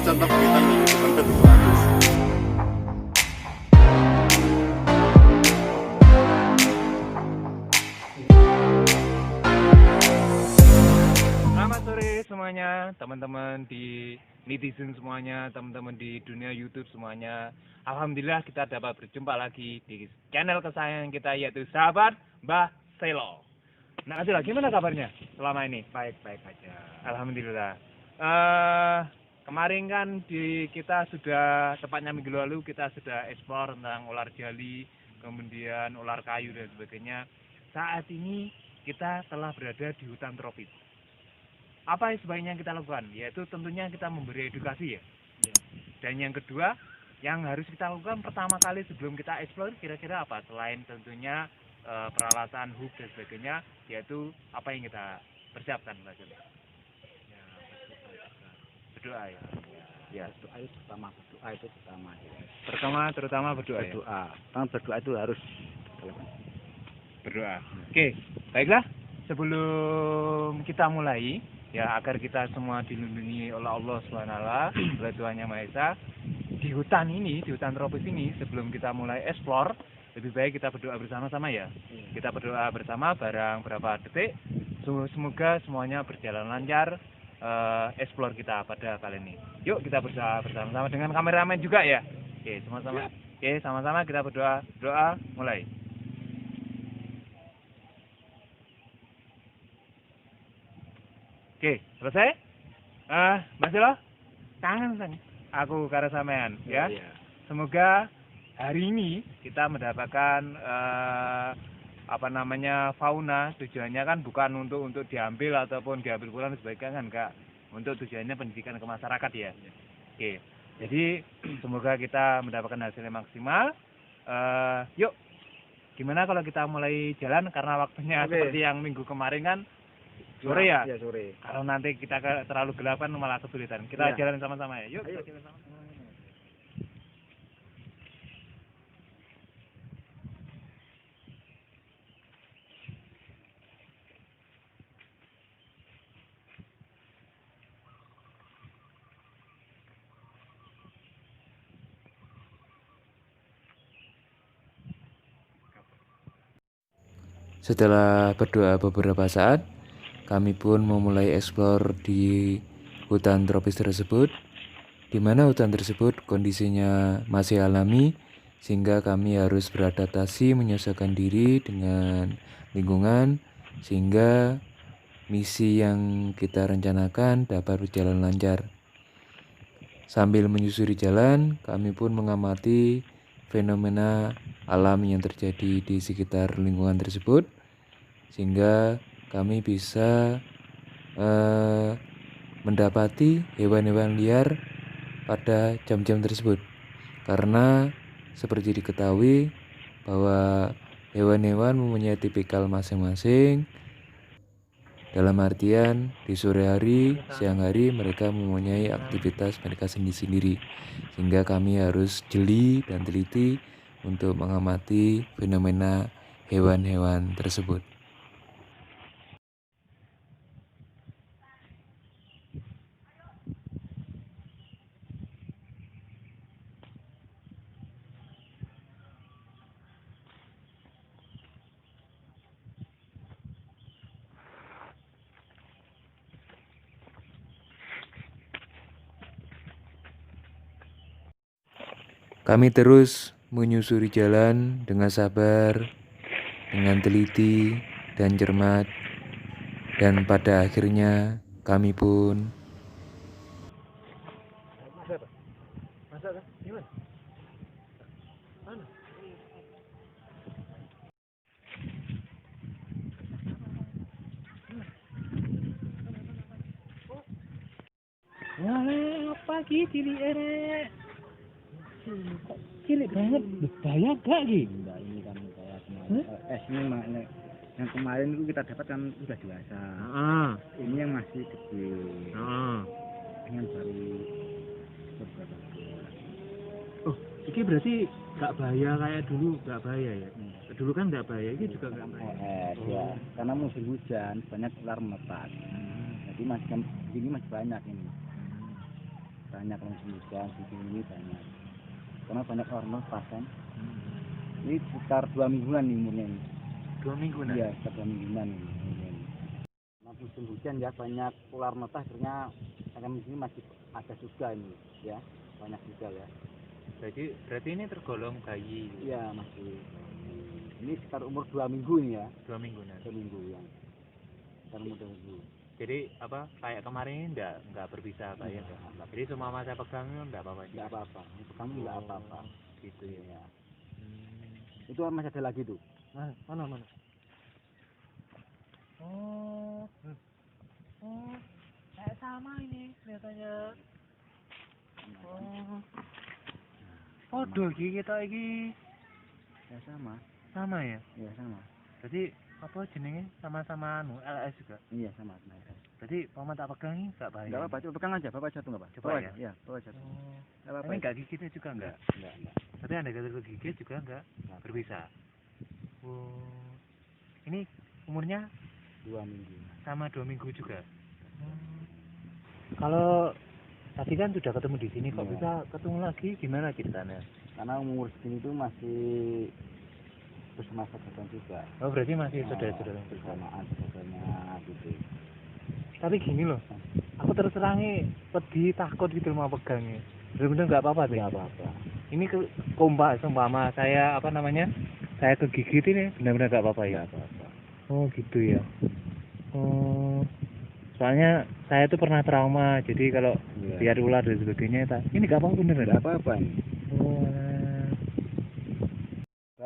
Contoh kita nih, bukan bentuk bagus. Selamat sore semuanya, teman-teman di netizen semuanya, teman-teman di dunia YouTube semuanya. Alhamdulillah kita dapat berjumpa lagi di channel kesayangan kita, yaitu Sahabat Mbah Selo. Nah, Azila, gimana kabarnya selama ini? Baik-baik aja. Alhamdulillah. Kemarin kan kita sudah, tepatnya minggu lalu kita sudah eksplor tentang ular jali, kemudian ular kayu dan sebagainya. Saat ini kita telah berada di hutan tropis. Apa yang sebaiknya kita lakukan? Yaitu tentunya kita memberi edukasi ya. Dan yang kedua, yang harus kita lakukan pertama kali sebelum kita eksplor kira-kira apa? Selain tentunya peralatan hook dan sebagainya, yaitu apa yang kita persiapkan, Mas Juli? Berdoa ya. Ya, doa itu pertama, berdoa itu pertama. Terutama berdoa. Berdoa. Kan berdoa itu harus berdoa. Oke, baiklah. Sebelum kita mulai, ya agar kita semua dilindungi oleh Allah SWT, oleh Tuhan Yang Maha Esa, di hutan ini, di hutan tropis ini, sebelum kita mulai eksplor, lebih baik kita berdoa bersama-sama ya. Kita berdoa bersama barang berapa detik. Semoga semuanya berjalan lancar. Explore kita pada kali ini. Yuk kita berdoa bersama-sama dengan kameramen juga ya. Oke, sama-sama. Oke, sama-sama kita berdoa. Doa mulai. Oke, selesai? Mas Silo, kangen aku karo sampean ya. Semoga hari ini kita mendapatkan fauna. Tujuannya kan bukan untuk diambil ataupun diambil pulang sebagainya kan, enggak. Untuk tujuannya pendidikan ke masyarakat ya. Oke. Jadi semoga kita mendapatkan hasil yang maksimal. Yuk. Gimana kalau kita mulai jalan, karena waktunya seperti yang minggu kemarin kan sore ya? Ya, sore. Kalau nanti kita terlalu gelap kan malah kesulitan. Kita jalan sama-sama ya. Yuk, kita jalan sama-sama. Setelah berdoa beberapa saat, kami pun memulai eksplor di hutan tropis tersebut, di mana hutan tersebut kondisinya masih alami, sehingga kami harus beradaptasi menyesuaikan diri dengan lingkungan, sehingga misi yang kita rencanakan dapat berjalan lancar. Sambil menyusuri jalan, kami pun mengamati fenomena alam yang terjadi di sekitar lingkungan tersebut, sehingga kami bisa mendapati hewan-hewan liar pada jam-jam tersebut. Karena seperti diketahui bahwa hewan-hewan mempunyai tipikal masing-masing. Dalam artian di sore hari, siang hari mereka mempunyai aktivitas mereka sendiri-sendiri. Sehingga kami harus jeli dan teliti untuk mengamati fenomena hewan-hewan tersebut. Kami terus menyusuri jalan dengan sabar, dengan teliti dan cermat, dan pada akhirnya kami pun Wah, apa ki cilik erek? Cilik banget, bahaya gak ki? Enggak, ini kan kayak kemarin. Ini yang kemarin itu kita dapat kan udah dewasa. Ini yang masih kecil. Dengan baru beberapa bulan. Oh, ini berarti gak bahaya kayak dulu, gak bahaya ya? Dulu kan gak bahaya, ini juga gak bahaya. Ya, karena musim hujan banyak ular menetas. Jadi ini masih banyak ini. Banyak musim hujan, musim ini banyak. Karena banyak ular menetas kan. Ini sekitar 2 mingguan nih umurnya ini. 2 mingguan? Iya, sekitar 2 mingguan ini. Nah, musim hujan ya banyak ular menetas, akhirnya akan ini masih ada juga ini, ya banyak juga ya. Berarti ini tergolong bayi? Iya masih. Ini sekitar umur 2 minggu ini ya. 2 minggu nah. 2 minggu ya. Sekitar umur 2 minggu. Jadi apa kayak kemarin ini enggak berbisa kayak Jadi semua saya pegang itu enggak apa-apa. Enggak apa-apa. Pegang enggak apa-apa. Gitu ya. Itu masih ada lagi tuh. Mana? Oh, kayak sama ini kelihatannya. Podo kita iki. Ya sama. Sama ya? Iya sama. Jadi apa jenenge sama-sama LS juga? Iya sama LS. Jadi paman tak pegang ini enggak bahaya. Enggak apa-apa, coba pegang aja, bapak jatuh enggak apa? Coba ya? Iya, bapak jatuh. Enggak apa-apa. Ini enggak gigitnya juga enggak? Enggak. Tapi Anda kata gigit juga enggak berbisa. Ini umurnya 2 minggu. Sama 2 minggu juga. Kalau tadi kan sudah ketemu di sini, kok bisa ketemu lagi? Gimana ceritanya? Karena umur segini tuh masih bersama saudara juga. Oh, berarti masih saudara-saudara bersamaan saudaranya gitu. Tapi gini loh, aku terus terangnya pedih, takut gitu mau pegangnya. Bener-bener nggak apa-apa sih? Nggak apa-apa. Ini kompak seumpama saya saya kegigit ini benar-benar nggak apa-apa ya? Nggak apa-apa. Oh gitu ya. Soalnya saya tuh pernah trauma, jadi kalau lihat ular dan sebagainya, ini nggak apa-apa bener? Nggak apa-apa ini.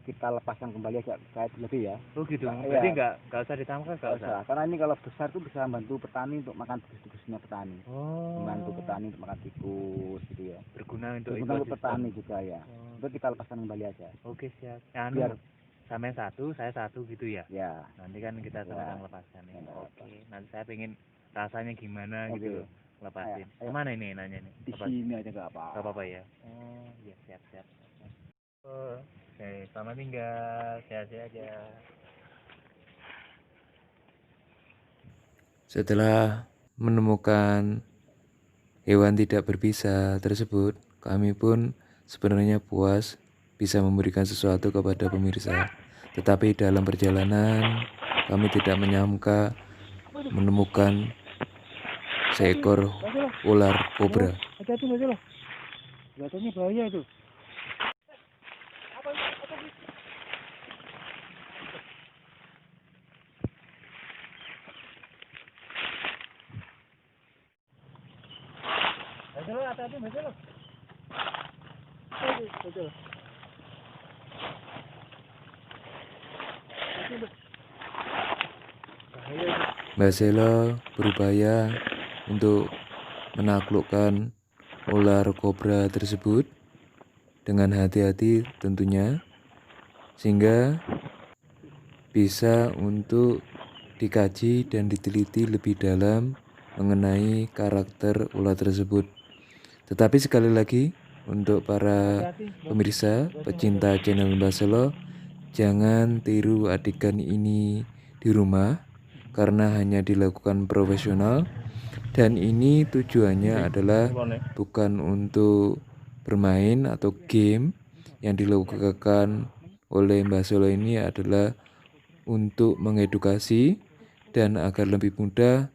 Kita lepaskan kembali aja kayak lebih ya. Oh gitu. Berarti nggak usah ditangkap, nggak usah. Karena ini kalau besar tuh bisa membantu petani untuk makan tikus-tikusnya petani. Membantu petani untuk makan tikus gitu ya. Berguna untuk petani juga ya. Itu kita lepaskan kembali aja. Oke siap. Biar sama satu, saya satu gitu ya. Ya. Nanti kan kita sama-sama lepaskan. Ya. Oke. Nanti saya pengen rasanya gimana gitu lepasin. Kemana ini nanya nih? Di sini aja nggak apa-apa. Nggak apa-apa ya. Oh iya siap. Oke, selamat tinggal, sehat-sehat aja. Setelah menemukan hewan tidak berbisa tersebut, kami pun sebenarnya puas bisa memberikan sesuatu kepada pemirsa. Tetapi dalam perjalanan, kami tidak menyangka menemukan seekor ular kobra. Hati-hati loh. Kelihatannya bahaya itu. Hati-hati, loh. Betul. Mbak Selo berupaya untuk menaklukkan ular kobra tersebut dengan hati-hati tentunya, sehingga bisa untuk dikaji dan diteliti lebih dalam mengenai karakter ular tersebut. Tetapi sekali lagi, untuk para pemirsa pecinta channel Mbak Selo, jangan tiru adegan ini di rumah karena hanya dilakukan profesional, dan ini tujuannya adalah bukan untuk bermain atau game. Yang dilakukan oleh Mbak Selo ini adalah untuk mengedukasi, dan agar lebih mudah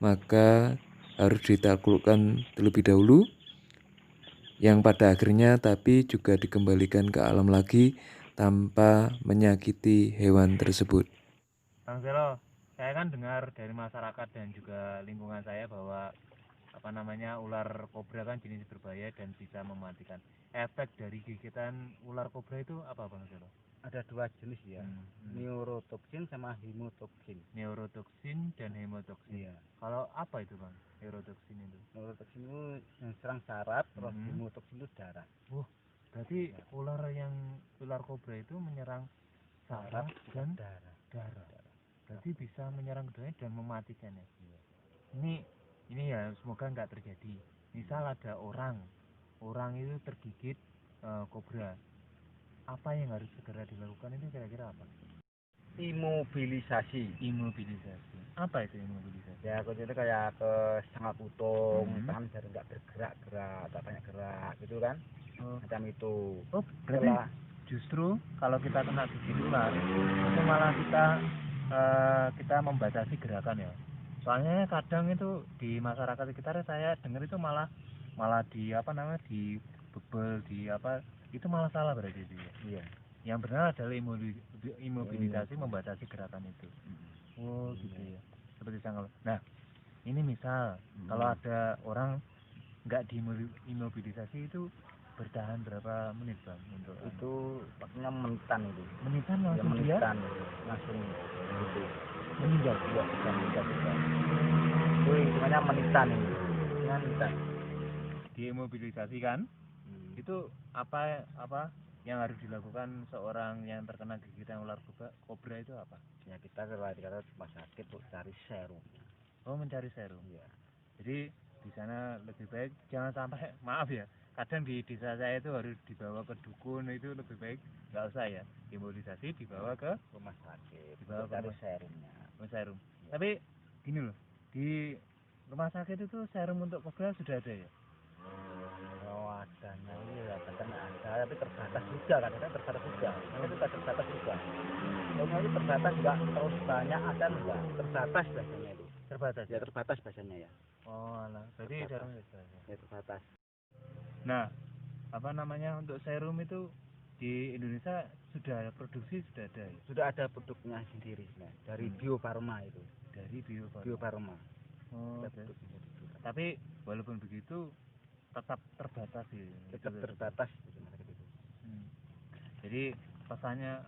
maka harus ditaklukkan terlebih dahulu, yang pada akhirnya tapi juga dikembalikan ke alam lagi tanpa menyakiti hewan tersebut. Bang Selo, saya kan dengar dari masyarakat dan juga lingkungan saya bahwa ular kobra kan jenis berbahaya dan bisa mematikan. Efek dari gigitan ular kobra itu apa Bang Selo? ada 2 jenis ya. Neurotoxin sama hemotoksin. Neurotoxin dan hemotoksin. Iya. Kalau apa itu Bang? Neurotoxin itu? Neurotoxin itu yang serang saraf, terus Mhm. hemotoksin itu darah. Berarti ular kobra itu menyerang saraf dan darah. Berarti bisa menyerang keduanya dan mematikan ya. Iya. Ini ya semoga nggak terjadi. Misal ada orang itu tergigit kobra. Apa yang harus segera dilakukan itu kira-kira apa? Imobilisasi. Imobilisasi. Apa itu imobilisasi? Ya kuncinya kayak ke sangat putung, Mhm. tangan biar nggak bergerak-gerak, nggak banyak gerak gitu kan. Oh, Macam itu. berarti justru kalau kita kena gigit ular itu malah kita membatasi gerakan ya. Soalnya kadang itu di masyarakat sekitar saya dengar itu malah di di bebel di itu malah salah berarti itu ya. Iya. Yang benar adalah imobilisasi membatasi gerakan itu. Oh gitu ya. Seperti sanggul. Nah ini misal kalau ada orang nggak diimobilisasi itu bertahan berapa menit Bang untuk Itu maksudnya menitan itu. menitan Ya langsung dia menitan langsung gitu. meninggal. Ya bisa meninggal juga. Itu hitungannya menitan itu. Hitungan menitan. Diimobilisasi kan? Itu apa yang harus dilakukan seorang yang terkena gigitan ular kobra itu apa? Ya kita kalau dikata rumah sakit untuk cari serum. Oh mencari serum. Iya. Jadi di sana lebih baik jangan sampai maaf ya. Kadang di desa saya itu harus dibawa ke dukun, itu lebih baik nggak usah ya. Imobilisasi dibawa ke Rumah sakit. Dibawa Untuk ke cari rumah. serumnya. serum. Iya. Tapi gini loh, di rumah sakit itu serum untuk kobra sudah ada ya? Kalau adanya ya kadang ada, tapi terbatas juga, kadang terbatas juga. Itu juga terbatas juga. Kalau itu terbatas nggak terus banyak ada enggak, terbatas biasanya itu. Terbatas Ya terbatas biasanya ya. Oh alah, berarti Terbatas. serumnya terbatas. Ya terbatas. Nah, untuk serum itu di Indonesia sudah ada produksi, sudah ada ya? Sudah ada produknya sendiri nah, dari Bio Farma itu. Dari Bio Bio Farma. Oh, Ada oke. produknya di situ. Tapi walaupun begitu tetap terbatas sih. Tetap terbatas di rumah sakit itu. Jadi pesannya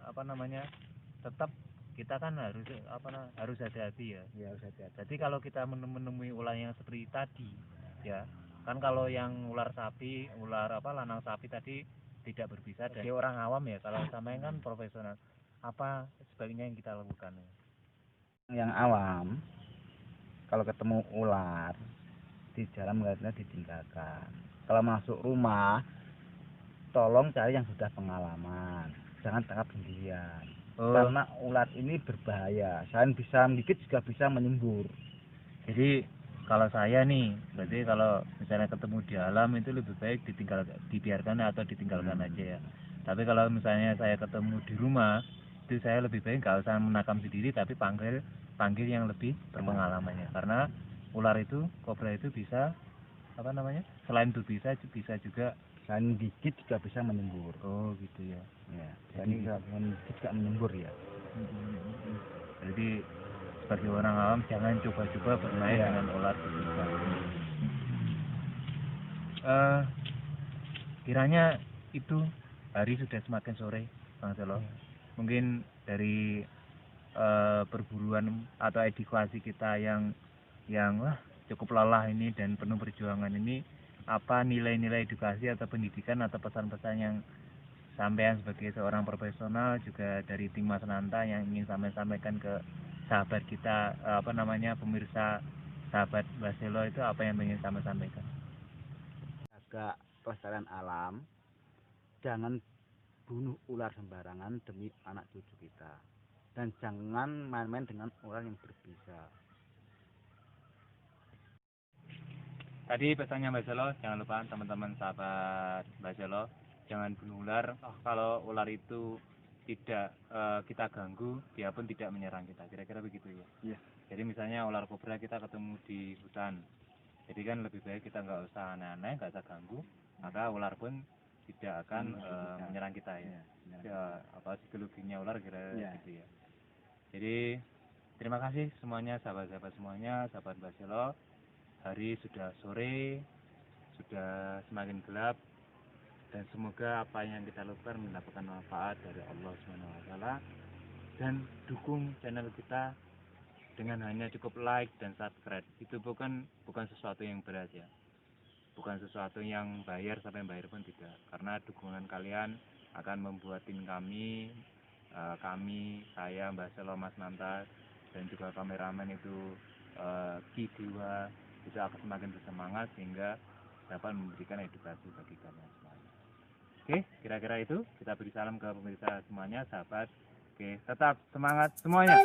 tetap kita kan harus hati-hati ya. Ya harus hati-hati. Jadi kalau kita menemui ular yang seperti tadi ya, kan kalau yang ular lanang sapi tadi tidak berbisa dan orang awam ya, kalau sama yang kan profesional, apa sebaiknya yang kita lakukan? Yang awam kalau ketemu ular di jalan melihatnya ditinggalkan. Kalau masuk rumah tolong cari yang sudah pengalaman, jangan tangkap sendirian. Karena ular ini berbahaya, selain bisa menggigit juga bisa menyembur. Jadi kalau saya nih, berarti kalau misalnya ketemu di alam itu lebih baik dibiarkan atau ditinggalkan aja ya. Tapi kalau misalnya saya ketemu di rumah, itu saya lebih baik nggak usah menakam sendiri, tapi panggil yang lebih berpengalamannya. Karena ular itu, kobra itu bisa selain berbisa bisa juga Selain gigit juga bisa menyembur. Oh gitu ya. Ya, jadi menggigit juga menyembur ya. Jadi sebagai orang awam jangan coba-coba bermain dengan ular berbisa. Kiranya itu hari sudah semakin sore, Bang Selo. Mungkin dari perburuan atau edukasi kita yang cukup lelah ini dan penuh perjuangan ini, apa nilai-nilai edukasi atau pendidikan atau pesan-pesan yang sampean sebagai seorang profesional juga dari tim Mas Nanta yang ingin sampaikan ke sahabat kita pemirsa sahabat Mbak Selo itu apa yang ingin sampai sampaikan? Jaga kelestarian alam, jangan bunuh ular sembarangan demi anak cucu kita, dan jangan main-main dengan ular yang berbisa. Tadi pesannya Mbak Selo, jangan lupa teman-teman sahabat Mbak Selo, jangan bunuh ular. Kalau ular itu tidak kita ganggu, dia pun tidak menyerang kita. Kira-kira begitu ya. Iya. Jadi misalnya ular kobra kita ketemu di hutan, jadi kan lebih baik kita nggak usah aneh-aneh, nggak usah ganggu, maka ular pun tidak akan menyerang kita ya. Psikologinya ular kira gitu ya. Jadi terima kasih semuanya, sahabat-sahabat semuanya, sahabat Mbak Selo. Hari sudah sore, sudah semakin gelap, Dan semoga apa yang kita lakukan mendapatkan manfaat dari Allah SWT. Dan dukung channel kita dengan hanya cukup like dan subscribe. Itu bukan sesuatu yang berat ya, bukan sesuatu yang bayar sampai bayar pun tidak, karena dukungan kalian akan membuat tim kami, saya, Mbak Selo, Mas Nantas, dan juga kameramen itu Ki Dewa, itu akan semakin bersemangat sehingga dapat memberikan edukasi bagi kalian semuanya. Oke, kira-kira itu. Kita beri salam ke pemirsa semuanya, sahabat. Oke, tetap semangat semuanya.